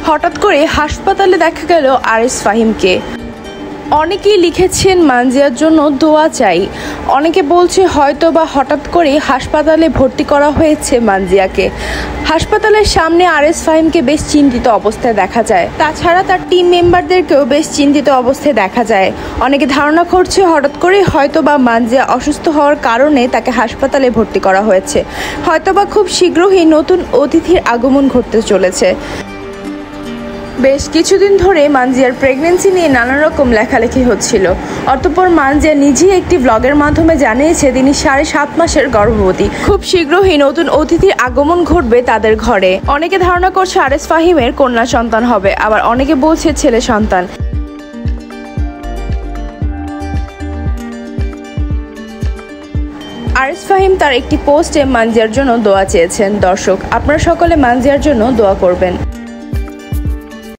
হঠাৎ করে হাসপাতালে দেখা গেল আরিস ফাহিমকে। অনেকেই লিখেছেন মানজিয়ার জন্য দোয়া চাই। অনেকে বলছে হয়তো বা হঠাৎ করে হাসপাতালে ভর্তি করা হয়েছে মানজিয়াকে। হাসপাতালের সামনে আরিস ফাহিমকে বেশ চিন্তিত অবস্থায় দেখা যায়। তাছাড়া তার টিম মেম্বারদেরকেও বেশ চিন্তিত অবস্থায় দেখা যায়। অনেকে ধারণা করছে হঠাৎ করে হয়তো বা মানজিয়া অসুস্থ হওয়ার কারণে তাকে হাসপাতালে ভর্তি করা হয়েছে। হয়তোবা খুব শীঘ্রই নতুন অতিথির আগমন ঘটতে চলেছে। বেশ কিছুদিন ধরে মানজিয়ার প্রেগনেন্সি নিয়ে নানা রকম লেখালেখি হচ্ছিল। অতঃপর মানজিয়া নিজেই একটি ব্লগের মাধ্যমে জানিয়েছে তিনি 7.5 মাসের গর্ভবতী। খুব শীঘ্রই নতুন অতিথির আগমন ঘটবে তাদের ঘরে। অনেকে ধারণা করছে আরিস ফাহিমের কন্যা সন্তান হবে, আবার অনেকে বলছে ছেলে সন্তান। আরিস ফাহিম তার একটি পোস্টে মানজিয়ার জন্য দোয়া চেয়েছেন। দর্শক, আপনারা সকলে মানজিয়ার জন্য দোয়া করবেন।